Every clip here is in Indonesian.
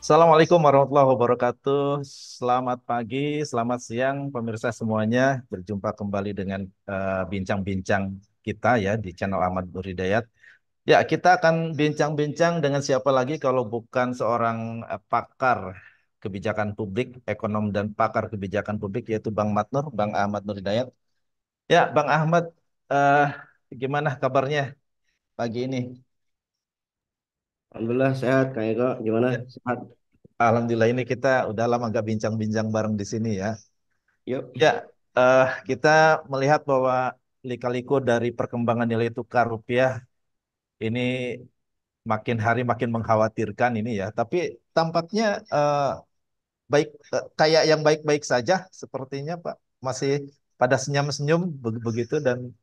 Assalamualaikum warahmatullahi wabarakatuh. Selamat pagi, selamat siang, pemirsa semuanya. Berjumpa kembali dengan bincang-bincang kita ya di channel Ahmad Nur Hidayat. Ya, kita akan bincang-bincang dengan siapa lagi kalau bukan seorang pakar kebijakan publik, ekonom dan pakar kebijakan publik yaitu Bang Matnur, Bang Ahmad Nur Hidayat. Ya, Bang Ahmad, eh, gimana kabarnya pagi ini? Alhamdulillah sehat, Kak Eko. Gimana? Ya, Sehat. Alhamdulillah ini kita udah lama nggak bincang-bincang bareng di sini ya. Yuk. Ya, kita melihat bahwa lika-liku dari perkembangan nilai tukar rupiah ini makin hari makin mengkhawatirkan ini ya. Tapi tampaknya baik kayak yang baik-baik saja sepertinya Pak. Masih pada senyum-senyum begitu dan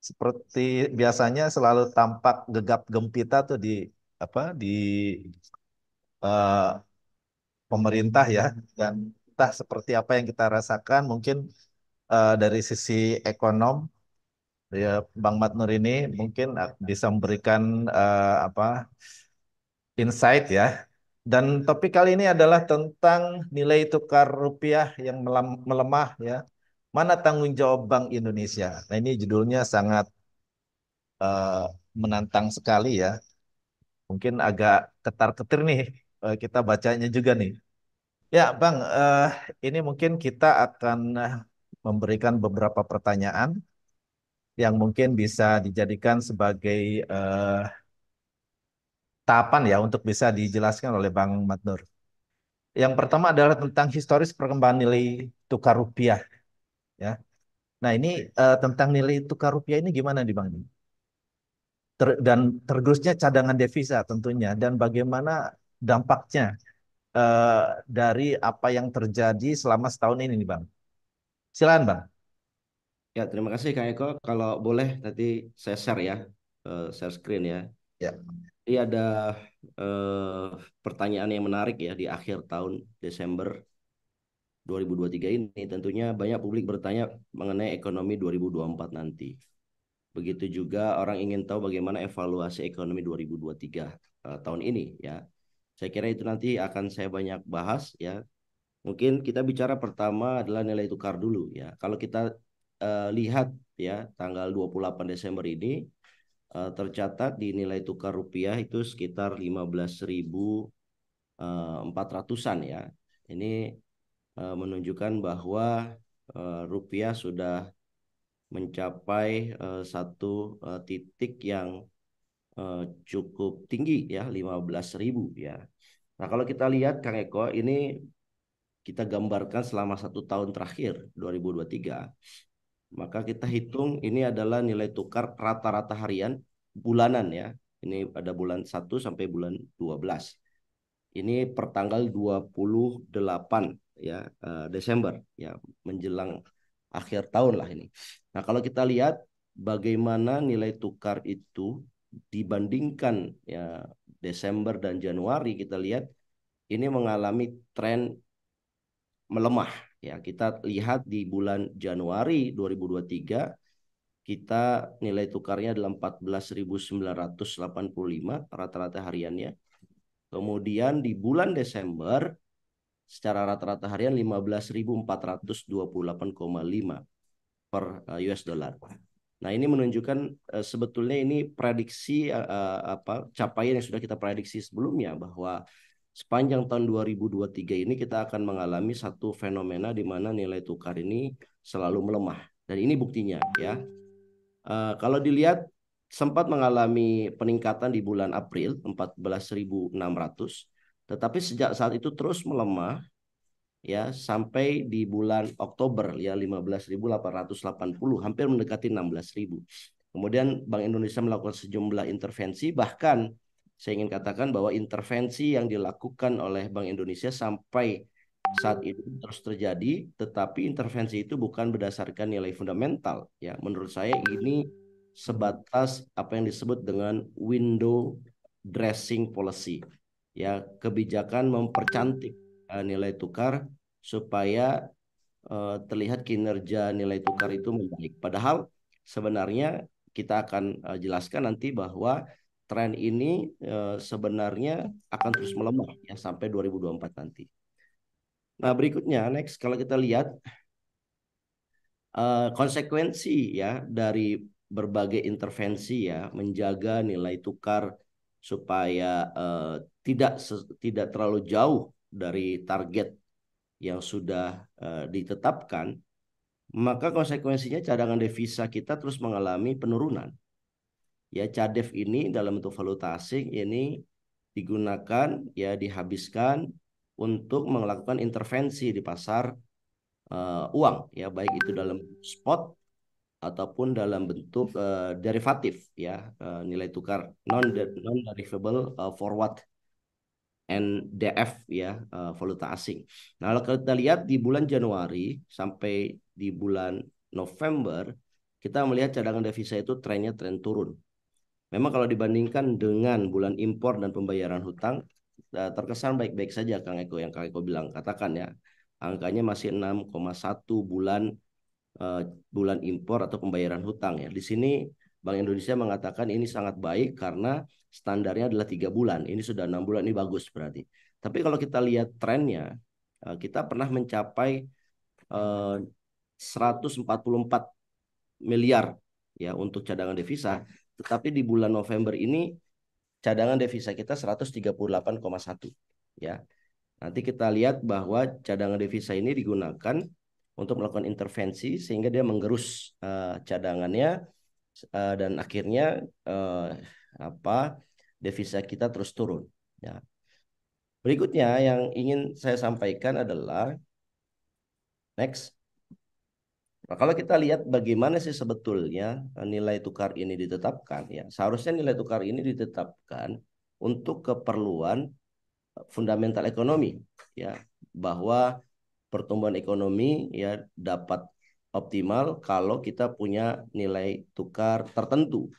seperti biasanya selalu tampak gegap gempita tuh di apa di eh, pemerintah ya dan entah seperti apa yang kita rasakan mungkin dari sisi ekonom. Ya, Bang Matnur ini mungkin bisa memberikan apa insight ya. Dan topik kali ini adalah tentang nilai tukar rupiah yang melemah ya. Mana tanggung jawab Bank Indonesia? Nah, ini judulnya sangat eh, menantang sekali ya. Mungkin agak ketar-ketir nih kita bacanya juga nih. Ya, Bang, ini mungkin kita akan memberikan beberapa pertanyaan yang mungkin bisa dijadikan sebagai tahapan ya untuk bisa dijelaskan oleh Bang Matnur. Yang pertama adalah tentang historis perkembangan nilai tukar rupiah ya. Nah, ini tentang nilai tukar rupiah ini gimana nih Bang? Dan tergerusnya cadangan devisa tentunya dan bagaimana dampaknya eh, dari apa yang terjadi selama setahun ini nih Bang. Silakan Bang. Ya, terima kasih Kak Eko. Kalau boleh nanti saya share ya, share screen ya. Ya. Ini ada pertanyaan yang menarik ya di akhir tahun Desember 2023 ini. Tentunya banyak publik bertanya mengenai ekonomi 2024 nanti. Begitu juga orang ingin tahu bagaimana evaluasi ekonomi 2023 tahun ini ya. Saya kira itu nanti akan saya banyak bahas ya. Mungkin kita bicara pertama adalah nilai tukar dulu ya. Kalau kita lihat ya tanggal 28 Desember ini tercatat di nilai tukar rupiah itu sekitar 15.400-an ya. Ini menunjukkan bahwa rupiah sudah mencapai satu titik yang cukup tinggi ya 15.000 ya. Nah, kalau kita lihat Kang Eko ini kita gambarkan selama 1 tahun terakhir 2023, maka kita hitung ini adalah nilai tukar rata-rata harian bulanan ya. Ini ada bulan 1 sampai bulan 12. Ini per tanggal 28 ya Desember ya, menjelang akhir tahun lah ini. Nah, kalau kita lihat bagaimana nilai tukar itu dibandingkan ya Desember dan Januari, kita lihat ini mengalami tren melemah ya. Kita lihat di bulan Januari 2023 kita nilai tukarnya adalah 14.985 rata-rata hariannya. Kemudian di bulan Desember secara rata-rata harian 15.428,5 per US dollar. Nah, ini menunjukkan sebetulnya ini prediksi apa capaian yang sudah kita prediksi sebelumnya bahwa sepanjang tahun 2023 ini kita akan mengalami satu fenomena di mana nilai tukar ini selalu melemah. Dan ini buktinya ya. Kalau dilihat sempat mengalami peningkatan di bulan April 14.600, tetapi sejak saat itu terus melemah ya sampai di bulan Oktober ya 15.880, hampir mendekati 16.000. Kemudian Bank Indonesia melakukan sejumlah intervensi, bahkan saya ingin katakan bahwa intervensi yang dilakukan oleh Bank Indonesia sampai saat ini terus terjadi, tetapi intervensi itu bukan berdasarkan nilai fundamental ya. Menurut saya ini sebatas apa yang disebut dengan window dressing policy ya, kebijakan mempercantik nilai tukar supaya terlihat kinerja nilai tukar itu membaik. Padahal sebenarnya kita akan jelaskan nanti bahwa tren ini sebenarnya akan terus melemah ya sampai 2024 nanti. Nah, berikutnya next kalau kita lihat konsekuensi ya dari berbagai intervensi ya menjaga nilai tukar supaya tidak terlalu jauh dari target yang sudah ditetapkan, maka konsekuensinya cadangan devisa kita terus mengalami penurunan. Ya, CADEV ini dalam bentuk valuta asing ini digunakan ya dihabiskan untuk melakukan intervensi di pasar uang ya, baik itu dalam spot ataupun dalam bentuk derivatif ya, nilai tukar non derivable forward NDF ya, valuta asing. Nah, kalau kita lihat di bulan Januari sampai di bulan November, kita melihat cadangan devisa itu trennya tren turun. Memang kalau dibandingkan dengan bulan impor dan pembayaran hutang, terkesan baik-baik saja Kang Eko, yang Kang Eko bilang katakan ya. Angkanya masih 6,1 bulan impor atau pembayaran hutang ya. Di sini Bank Indonesia mengatakan ini sangat baik karena standarnya adalah 3 bulan. Ini sudah 6 bulan, ini bagus berarti. Tapi kalau kita lihat trennya, kita pernah mencapai 144 miliar ya untuk cadangan devisa. Tetapi di bulan November ini cadangan devisa kita 138,1 ya. Nanti kita lihat bahwa cadangan devisa ini digunakan untuk melakukan intervensi sehingga dia menggerus cadangannya dan akhirnya devisa kita terus turun ya. Berikutnya yang ingin saya sampaikan adalah next. Nah, kalau kita lihat bagaimana sih sebetulnya nilai tukar ini ditetapkan ya. Seharusnya nilai tukar ini ditetapkan untuk keperluan fundamental ekonomi ya, bahwa pertumbuhan ekonomi ya dapat optimal kalau kita punya nilai tukar tertentu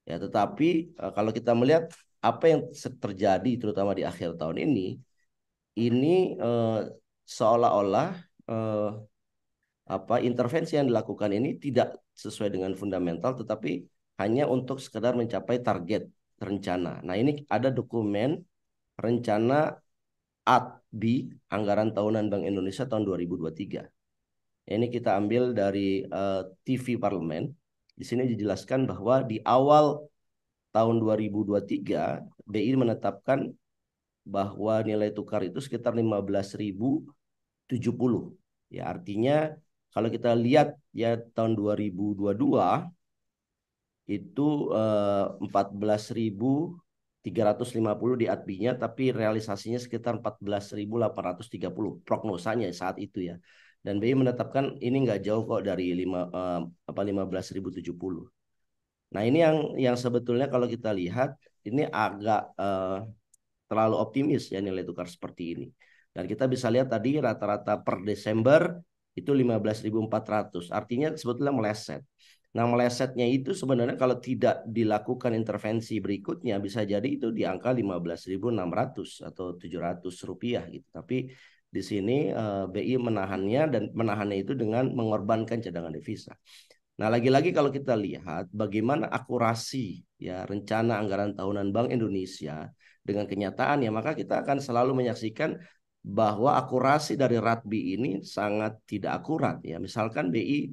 ya. Tetapi kalau kita melihat apa yang terjadi terutama di akhir tahun ini seolah-olah intervensi yang dilakukan ini tidak sesuai dengan fundamental, tetapi hanya untuk sekedar mencapai target rencana. Nah, ini ada dokumen rencana ATBI, Anggaran Tahunan Bank Indonesia tahun 2023. Ini kita ambil dari TV Parlemen. Di sini dijelaskan bahwa di awal tahun 2023, BI menetapkan bahwa nilai tukar itu sekitar 15.070. Ya, artinya kalau kita lihat ya tahun 2022 itu 14.350 di ATBI-nya, tapi realisasinya sekitar 14.830 prognosanya saat itu ya. Dan BI menetapkan ini nggak jauh kok dari 15.070. Nah, ini yang sebetulnya kalau kita lihat ini agak terlalu optimis ya nilai tukar seperti ini. Dan kita bisa lihat tadi rata-rata per Desember itu 15.400. Artinya sebetulnya meleset. Nah, melesetnya itu sebenarnya kalau tidak dilakukan intervensi berikutnya bisa jadi itu di angka 15.600 atau 700 rupiah gitu. Tapi di sini BI menahannya, dan menahannya itu dengan mengorbankan cadangan devisa. Nah, lagi-lagi kalau kita lihat bagaimana akurasi ya rencana anggaran tahunan Bank Indonesia dengan kenyataan ya, maka kita akan selalu menyaksikan bahwa akurasi dari RATBI ini sangat tidak akurat ya. Misalkan BI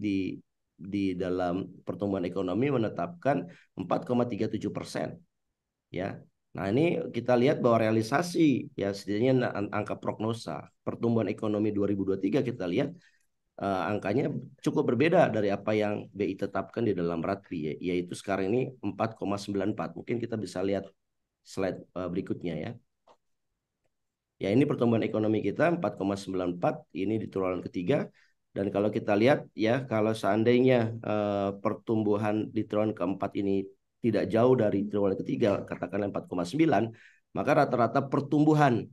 di dalam pertumbuhan ekonomi menetapkan 4,37% ya. Nah, ini kita lihat bahwa realisasi ya setidaknya angka prognosa pertumbuhan ekonomi 2023 kita lihat angkanya cukup berbeda dari apa yang BI tetapkan di dalam RATBI, yaitu sekarang ini 4,94. Mungkin kita bisa lihat slide berikutnya ya. Ya, ini pertumbuhan ekonomi kita 4,94, ini di triwulan ketiga. Dan kalau kita lihat ya, kalau seandainya pertumbuhan di triwulan keempat ini tidak jauh dari triwulan ketiga, katakanlah 4,9, maka rata-rata pertumbuhan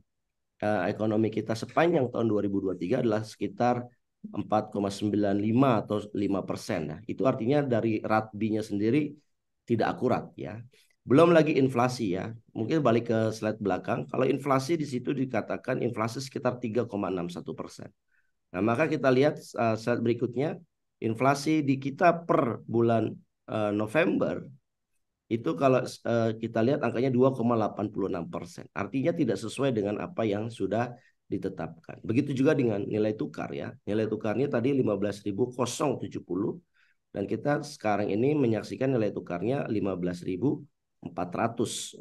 ekonomi kita sepanjang tahun 2023 adalah sekitar 4,95 atau 5%. Nah, itu artinya dari RATBI-nya sendiri tidak akurat ya. Belum lagi inflasi ya. Mungkin balik ke slide belakang. Kalau inflasi di situ dikatakan inflasi sekitar 3,61%. Nah, maka kita lihat slide berikutnya. Inflasi di kita per bulan November itu kalau kita lihat angkanya 2,86%. Artinya tidak sesuai dengan apa yang sudah ditetapkan. Begitu juga dengan nilai tukar ya. Nilai tukarnya tadi 15.070 dan kita sekarang ini menyaksikan nilai tukarnya 15.400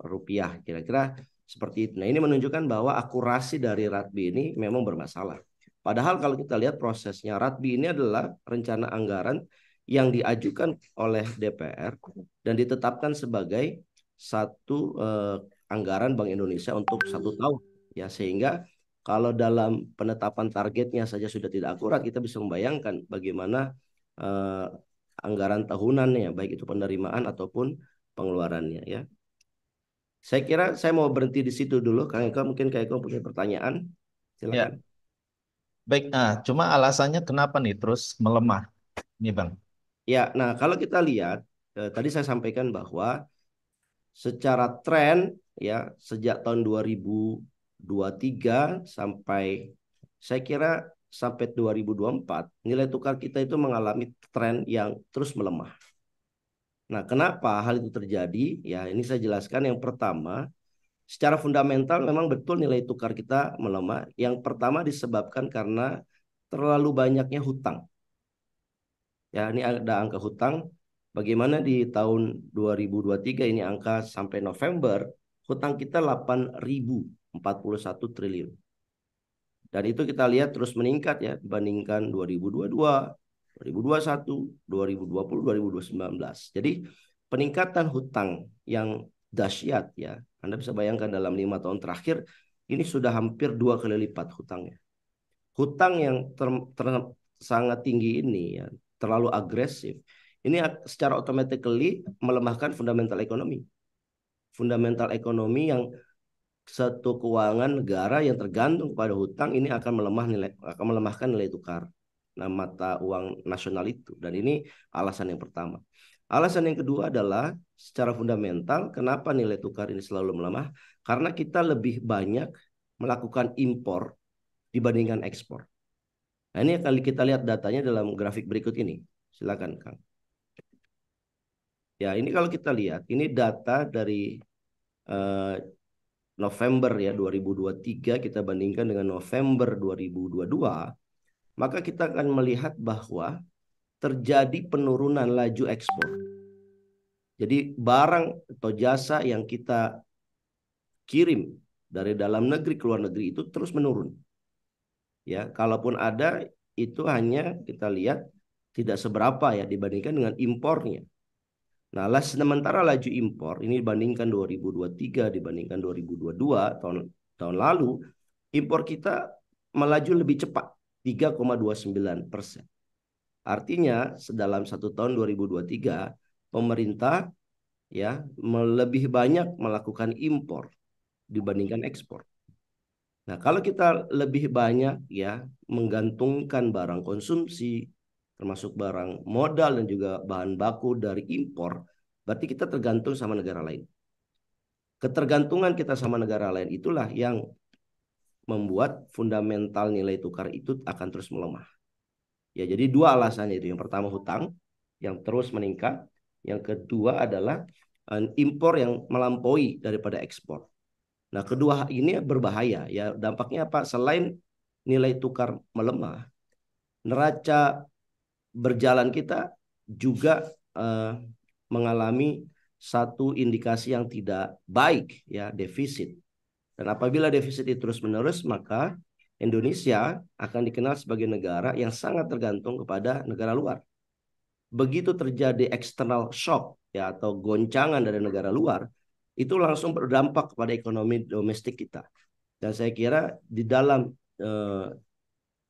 rupiah. Kira-kira seperti itu. Nah, ini menunjukkan bahwa akurasi dari RADBI ini memang bermasalah. Padahal kalau kita lihat prosesnya, RADBI ini adalah rencana anggaran yang diajukan oleh DPR dan ditetapkan sebagai satu anggaran Bank Indonesia untuk 1 tahun ya, sehingga kalau dalam penetapan targetnya saja sudah tidak akurat, kita bisa membayangkan bagaimana eh, anggaran tahunannya, baik itu penerimaan ataupun pengeluarannya ya. Saya kira saya mau berhenti di situ dulu. Kang Eko, mungkin Kang Eko punya pertanyaan, silakan. Ya, baik. Cuma alasannya kenapa nih terus melemah nih Bang? Ya, nah kalau kita lihat tadi saya sampaikan bahwa secara tren ya sejak tahun 2023 sampai saya kira sampai 2024 nilai tukar kita itu mengalami tren yang terus melemah. Nah, kenapa hal itu terjadi? Ya, ini saya jelaskan. Yang pertama, secara fundamental memang betul nilai tukar kita melemah. Yang pertama disebabkan karena terlalu banyaknya hutang. Ya, ini ada angka hutang. Bagaimana di tahun 2023 ini angka sampai November, hutang kita 8.041 triliun. Dan itu kita lihat terus meningkat ya dibandingkan 2022, 2021, 2020, 2019. Jadi peningkatan hutang yang dahsyat ya. Anda bisa bayangkan dalam 5 tahun terakhir ini sudah hampir 2 kali lipat hutangnya. Hutang yang sangat tinggi ini ya, terlalu agresif. Ini secara automatically melemahkan fundamental ekonomi. Fundamental ekonomi yang satu keuangan negara yang tergantung pada hutang ini akan melemahkan nilai tukar mata uang nasional itu. Dan ini alasan yang pertama. Alasan yang kedua adalah secara fundamental kenapa nilai tukar ini selalu melemah? Karena kita lebih banyak melakukan impor dibandingkan ekspor. Nah, ini kali kita lihat datanya dalam grafik berikut ini. Silakan, Kang. Ya, ini kalau kita lihat, ini data dari eh, November ya 2023 kita bandingkan dengan November 2022, maka kita akan melihat bahwa terjadi penurunan laju ekspor. Jadi barang atau jasa yang kita kirim dari dalam negeri ke luar negeri itu terus menurun. Ya, kalaupun ada itu hanya kita lihat tidak seberapa ya dibandingkan dengan impornya. Nah, sementara laju impor ini dibandingkan 2023 dibandingkan 2022 tahun lalu, impor kita melaju lebih cepat 3,29%. Artinya dalam 1 tahun 2023 pemerintah ya lebih banyak melakukan impor dibandingkan ekspor. Nah, kalau kita lebih banyak ya menggantungkan barang konsumsi termasuk barang modal dan juga bahan baku dari impor, berarti kita tergantung sama negara lain. Ketergantungan kita sama negara lain itulah yang membuat fundamental nilai tukar itu akan terus melemah. Ya, jadi dua alasannya itu. Yang pertama hutang yang terus meningkat, yang kedua adalah impor yang melampaui daripada ekspor. Nah, kedua ini berbahaya ya. Dampaknya apa? Selain nilai tukar melemah, neraca berjalan kita juga eh, mengalami satu indikasi yang tidak baik ya, defisit. Dan apabila defisit itu terus-menerus, maka Indonesia akan dikenal sebagai negara yang sangat tergantung kepada negara luar. Begitu terjadi external shock ya atau goncangan dari negara luar, itu langsung berdampak kepada ekonomi domestik kita. Dan saya kira di dalam eh,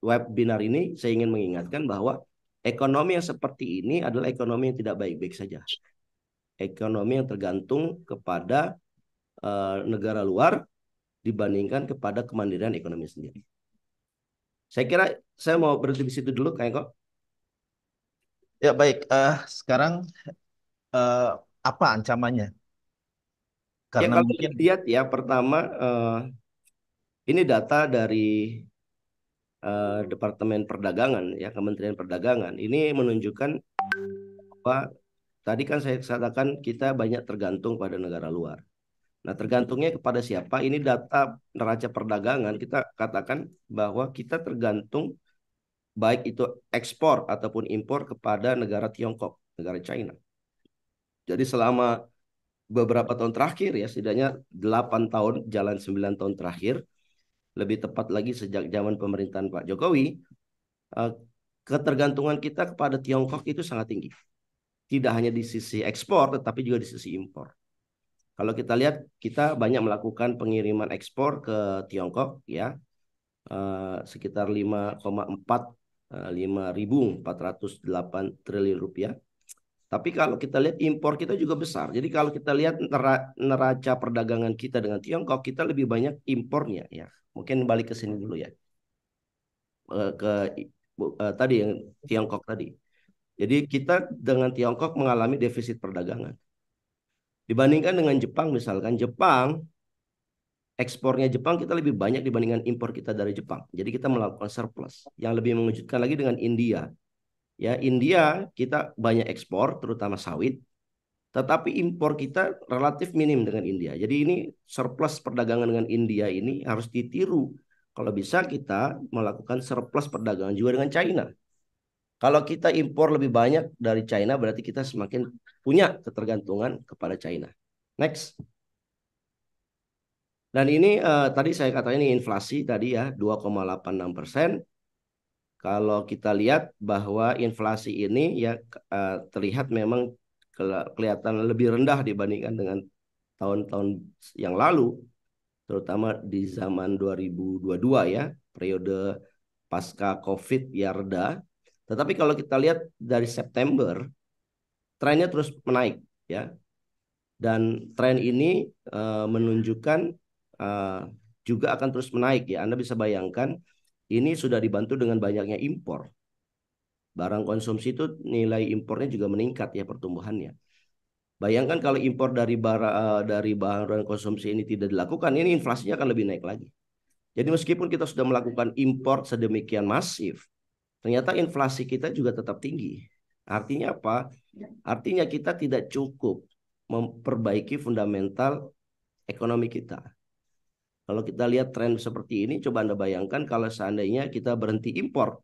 webinar ini saya ingin mengingatkan bahwa ekonomi yang seperti ini adalah ekonomi yang tidak baik-baik saja. Ekonomi yang tergantung kepada negara luar dibandingkan kepada kemandirian ekonomi sendiri. Saya kira saya mau berhenti di situ dulu, Kak Eko. Ya baik. Sekarang eh, apa ancamannya? Ya Karena kalau mungkin dilihat ya pertama ini data dari Departemen Perdagangan ya Kementerian Perdagangan ini menunjukkan bahwa tadi kan saya katakan kita banyak tergantung pada negara luar. Nah, tergantungnya kepada siapa? Ini data neraca perdagangan. Kita katakan bahwa kita tergantung baik itu ekspor ataupun impor kepada negara Tiongkok, negara China. Jadi selama beberapa tahun terakhir ya, setidaknya 8 tahun, jalan 9 tahun terakhir, lebih tepat lagi sejak zaman pemerintahan Pak Jokowi, eh, ketergantungan kita kepada Tiongkok itu sangat tinggi. Tidak hanya di sisi ekspor, tetapi juga di sisi impor. Kalau kita lihat, kita banyak melakukan pengiriman ekspor ke Tiongkok, ya, sekitar 5,4 triliun rupiah. Tapi kalau kita lihat impor kita juga besar. Jadi kalau kita lihat neraca perdagangan kita dengan Tiongkok, kita lebih banyak impornya, ya. Mungkin balik ke sini dulu ya. Ke tadi yang Tiongkok tadi. Jadi kita dengan Tiongkok mengalami defisit perdagangan. Dibandingkan dengan Jepang misalkan, ekspornya Jepang kita lebih banyak dibandingkan impor kita dari Jepang. Jadi kita melakukan surplus. Yang lebih mengejutkan lagi dengan India. Ya, India kita banyak ekspor terutama sawit, tetapi impor kita relatif minim dengan India. Jadi ini surplus perdagangan dengan India ini harus ditiru. Kalau bisa kita melakukan surplus perdagangan juga dengan China. Kalau kita impor lebih banyak dari China, berarti kita semakin punya ketergantungan kepada China. Next. Dan ini tadi saya katakan ini inflasi tadi ya 2,86%. Kalau kita lihat bahwa inflasi ini ya terlihat memang kelihatan lebih rendah dibandingkan dengan tahun-tahun yang lalu, terutama di zaman 2022 ya, periode pasca COVID ya reda. Tetapi kalau kita lihat dari September, trennya terus menaik ya. Dan tren ini menunjukkan juga akan terus menaik ya. Anda bisa bayangkan ini sudah dibantu dengan banyaknya impor. Barang konsumsi itu nilai impornya juga meningkat ya pertumbuhannya. Bayangkan kalau impor dari barang konsumsi ini tidak dilakukan, ini inflasinya akan lebih naik lagi. Jadi meskipun kita sudah melakukan impor sedemikian masif, ternyata inflasi kita juga tetap tinggi. Artinya apa? Artinya kita tidak cukup memperbaiki fundamental ekonomi kita. Kalau kita lihat tren seperti ini, coba Anda bayangkan kalau seandainya kita berhenti impor,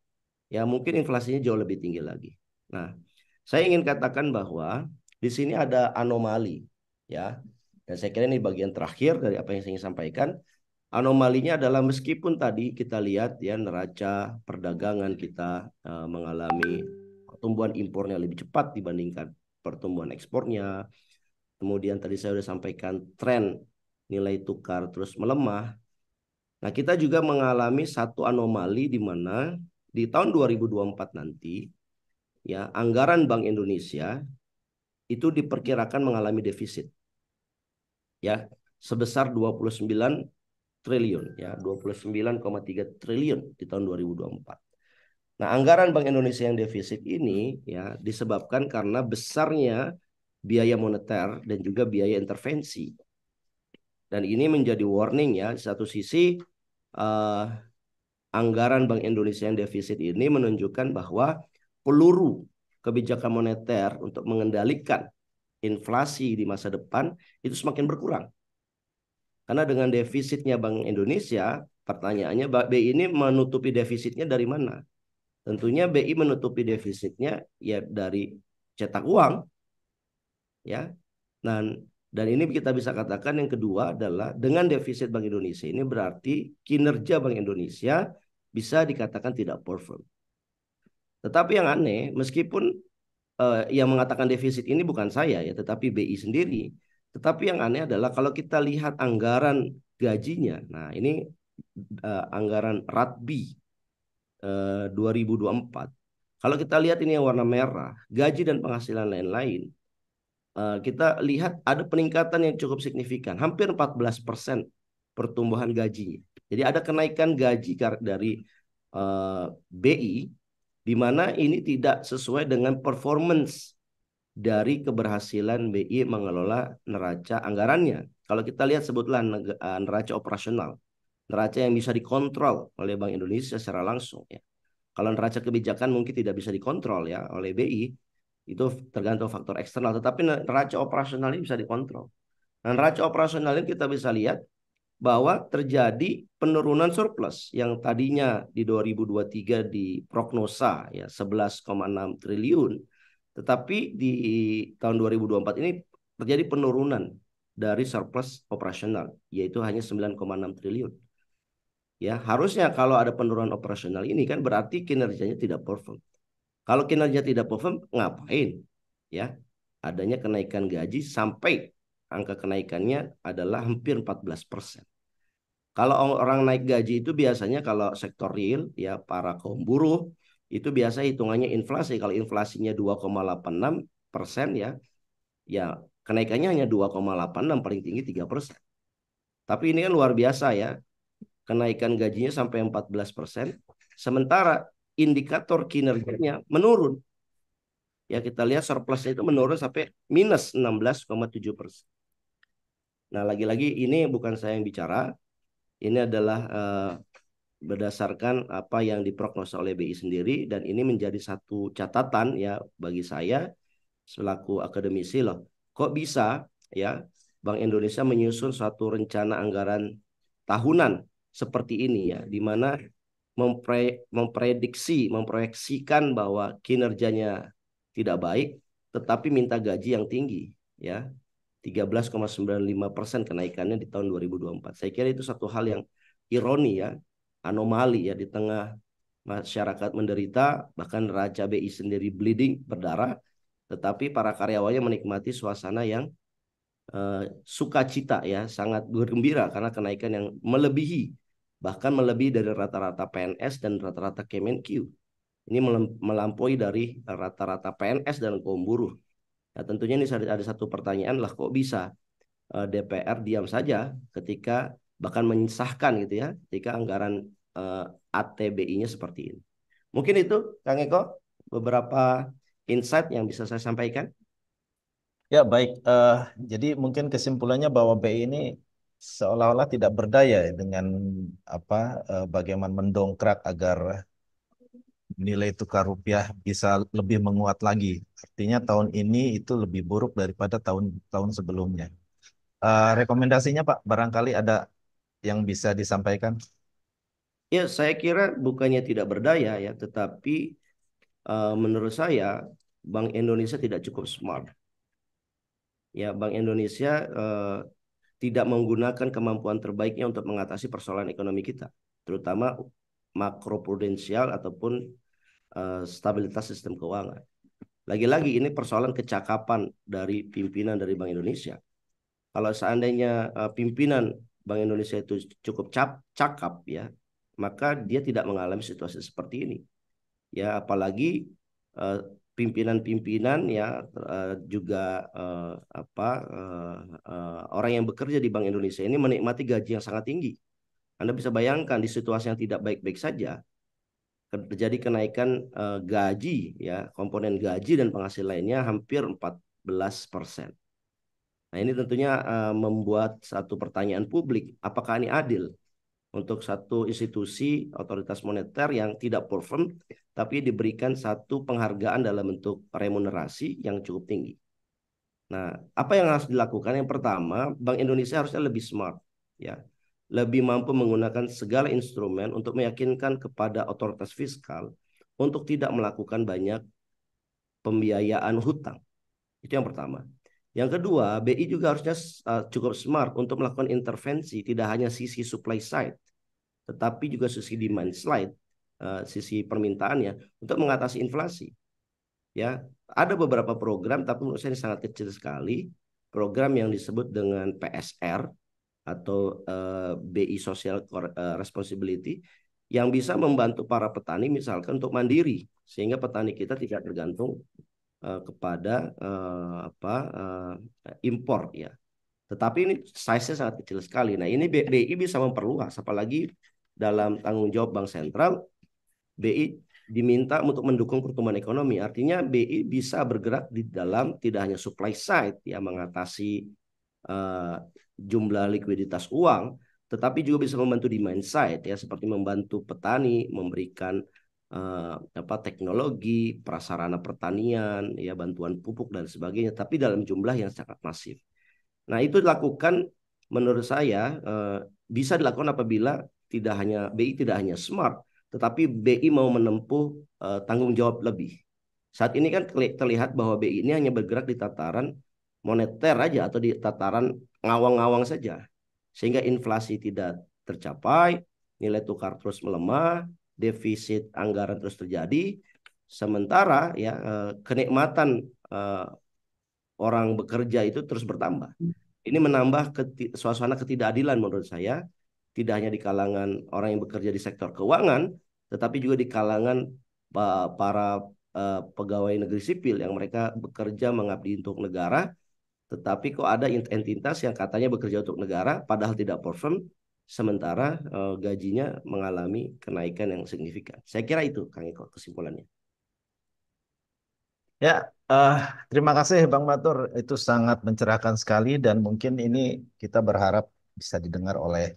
ya mungkin inflasinya jauh lebih tinggi lagi. Nah, saya ingin katakan bahwa di sini ada anomali, ya. Dan saya kira ini bagian terakhir dari apa yang saya ingin sampaikan. Anomalinya adalah meskipun tadi kita lihat ya neraca perdagangan kita mengalami pertumbuhan impornya lebih cepat dibandingkan pertumbuhan ekspornya. Kemudian tadi saya sudah sampaikan tren nilai tukar terus melemah. Nah, kita juga mengalami satu anomali di mana di tahun 2024 nanti ya anggaran Bank Indonesia itu diperkirakan mengalami defisit ya sebesar 29 triliun ya 29,3 triliun di tahun 2024. Nah, anggaran Bank Indonesia yang defisit ini ya disebabkan karena besarnya biaya moneter dan juga biaya intervensi. Dan ini menjadi warning ya, di satu sisi anggaran Bank Indonesia yang defisit ini menunjukkan bahwa peluru kebijakan moneter untuk mengendalikan inflasi di masa depan itu semakin berkurang. Karena dengan defisitnya Bank Indonesia, pertanyaannya BI ini menutupi defisitnya dari mana? Tentunya BI menutupi defisitnya ya dari cetak uang, ya. Dan ini kita bisa katakan yang kedua adalah dengan defisit Bank Indonesia ini berarti kinerja Bank Indonesia bisa dikatakan tidak perform. Tetapi yang aneh, meskipun yang mengatakan defisit ini bukan saya ya, tetapi BI sendiri. Tetapi yang aneh adalah kalau kita lihat anggaran gajinya, nah ini anggaran RATBI 2024. Kalau kita lihat ini yang warna merah, gaji dan penghasilan lain-lain, kita lihat ada peningkatan yang cukup signifikan, hampir 14% pertumbuhan gajinya. Jadi ada kenaikan gaji dari BI, di mana ini tidak sesuai dengan performance dari keberhasilan BI mengelola neraca anggarannya. Kalau kita lihat sebutlah neraca operasional, neraca yang bisa dikontrol oleh Bank Indonesia secara langsung ya. Kalau neraca kebijakan mungkin tidak bisa dikontrol ya oleh BI, Itu tergantung faktor eksternal, tetapi neraca operasional ini bisa dikontrol. Nah, neraca operasional ini kita bisa lihat bahwa terjadi penurunan surplus yang tadinya di 2023 diprognosa ya 11,6 triliun, tetapi di tahun 2024 ini terjadi penurunan dari surplus operasional yaitu hanya 9,6 triliun. Ya, harusnya kalau ada penurunan operasional ini kan berarti kinerjanya tidak perform. Kalau kinerja tidak perform, ngapain? Ya, adanya kenaikan gaji sampai angka kenaikannya adalah hampir 14%. Kalau orang naik gaji itu biasanya kalau sektor real, ya para kaum buruh, itu biasa hitungannya inflasi. Kalau inflasinya 2,86% ya kenaikannya hanya 2,86, paling tinggi 3%. Tapi ini kan luar biasa ya, kenaikan gajinya sampai 14%, sementara indikator kinerjanya menurun. Ya kita lihat surplusnya itu menurun sampai minus 16,7%. Nah lagi-lagi ini bukan saya yang bicara, ini adalah berdasarkan apa yang diprognosa oleh BI sendiri, dan ini menjadi satu catatan ya bagi saya selaku akademisi loh. Kok bisa ya Bank Indonesia menyusun suatu rencana anggaran tahunan seperti ini ya, di mana memproyeksikan bahwa kinerjanya tidak baik, tetapi minta gaji yang tinggi ya, 13,95% kenaikannya di tahun 2024. Saya kira itu satu hal yang ironi ya, anomali ya, di tengah masyarakat menderita, bahkan neraca BI sendiri bleeding, berdarah, tetapi para karyawannya menikmati suasana yang sukacita ya, sangat bergembira karena kenaikan yang melebihi, bahkan melebihi dari rata-rata PNS dan rata-rata Kemenq. Ini melampaui dari rata-rata PNS dan kaum buruh. Nah, tentunya ini ada satu pertanyaan lah, kok bisa DPR diam saja ketika bahkan menyesahkan gitu ya, ketika anggaran ATBI-nya seperti ini. Mungkin itu Kang Eko beberapa insight yang bisa saya sampaikan. Ya, baik. Jadi mungkin kesimpulannya bahwa BI ini seolah-olah tidak berdaya ya dengan apa bagaimana mendongkrak agar nilai tukar rupiah bisa lebih menguat lagi. Artinya tahun ini itu lebih buruk daripada tahun-tahun sebelumnya. Rekomendasinya Pak, barangkali ada yang bisa disampaikan? Ya, saya kira bukannya tidak berdaya ya, tetapi menurut saya Bank Indonesia tidak cukup smart. Ya, Bank Indonesia tidak menggunakan kemampuan terbaiknya untuk mengatasi persoalan ekonomi kita, terutama makroprudensial ataupun stabilitas sistem keuangan. Lagi-lagi ini persoalan kecakapan dari pimpinan dari Bank Indonesia. Kalau seandainya pimpinan Bank Indonesia itu cukup cakap ya, maka dia tidak mengalami situasi seperti ini. Ya, apalagi uh, pimpinan-pimpinan ya juga orang yang bekerja di Bank Indonesia ini menikmati gaji yang sangat tinggi. Anda bisa bayangkan di situasi yang tidak baik-baik saja terjadi kenaikan gaji ya, komponen gaji dan penghasilan lainnya hampir 14%. Nah, ini tentunya membuat satu pertanyaan publik, apakah ini adil untuk satu institusi otoritas moneter yang tidak perform tapi diberikan satu penghargaan dalam bentuk remunerasi yang cukup tinggi. Nah, apa yang harus dilakukan? Yang pertama, Bank Indonesia harusnya lebih smart ya. Lebih mampu menggunakan segala instrumen untuk meyakinkan kepada otoritas fiskal untuk tidak melakukan banyak pembiayaan hutang. Itu yang pertama. Yang kedua, BI juga harusnya cukup smart untuk melakukan intervensi tidak hanya sisi supply side, tetapi juga sisi demand side, sisi permintaannya untuk mengatasi inflasi. Ya, ada beberapa program, tapi menurut saya ini sangat kecil sekali. Program yang disebut dengan PSR atau BI Social Responsibility yang bisa membantu para petani misalkan untuk mandiri, sehingga petani kita tidak tergantung kepada impor ya. Tetapi ini size-nya sangat kecil sekali. Nah, ini BI bisa memperluas, apalagi dalam tanggung jawab Bank Sentral, BI diminta untuk mendukung pertumbuhan ekonomi. Artinya BI bisa bergerak di dalam tidak hanya supply side ya, mengatasi jumlah likuiditas uang, tetapi juga bisa membantu demand side ya, seperti membantu petani, memberikan teknologi, prasarana pertanian, ya bantuan pupuk dan sebagainya, tapi dalam jumlah yang sangat masif. Nah, itu dilakukan menurut saya bisa dilakukan apabila tidak hanya BI tidak hanya smart, tetapi BI mau menempuh tanggung jawab lebih. Saat ini kan terlihat bahwa BI ini hanya bergerak di tataran moneter aja atau di tataran ngawang-ngawang saja. Sehingga inflasi tidak tercapai, nilai tukar terus melemah, defisit anggaran terus terjadi, sementara ya kenikmatan orang bekerja itu terus bertambah. Ini menambah suasana ketidakadilan menurut saya, tidak hanya di kalangan orang yang bekerja di sektor keuangan, tetapi juga di kalangan para pegawai negeri sipil yang mereka bekerja mengabdi untuk negara, tetapi kok ada entitas yang katanya bekerja untuk negara, padahal tidak perform, sementara gajinya mengalami kenaikan yang signifikan. Saya kira itu, Kang Eko, kesimpulannya. Ya, eh, terima kasih Bang Matur. Itu sangat mencerahkan sekali dan mungkin ini kita berharap bisa didengar oleh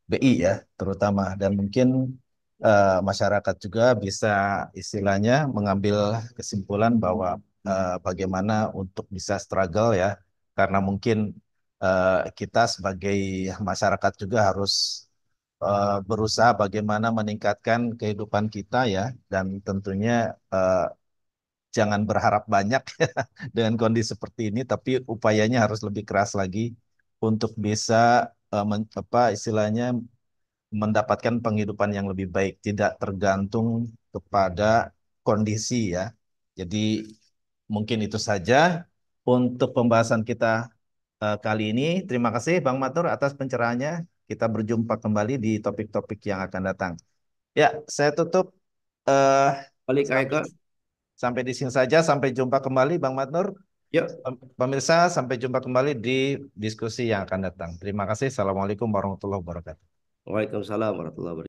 BI ya, terutama dan mungkin masyarakat juga bisa istilahnya mengambil kesimpulan bahwa bagaimana untuk bisa struggle ya, karena mungkin kita sebagai masyarakat juga harus berusaha bagaimana meningkatkan kehidupan kita ya, dan tentunya jangan berharap banyak dengan kondisi seperti ini, tapi upayanya harus lebih keras lagi untuk bisa istilahnya mendapatkan penghidupan yang lebih baik, tidak tergantung kepada kondisi ya. Jadi mungkin itu saja untuk pembahasan kita kali ini. Terima kasih Bang Matur atas pencerahannya. Kita berjumpa kembali di topik-topik yang akan datang. Ya, saya tutup eh, Balik Kang sampai Eko, sampai di sini saja. Sampai jumpa kembali Bang Matur. yuk. Pemirsa, sampai jumpa kembali di diskusi yang akan datang. Terima kasih. Assalamualaikum warahmatullahi wabarakatuh. Waalaikumsalam warahmatullahi wabarakatuh.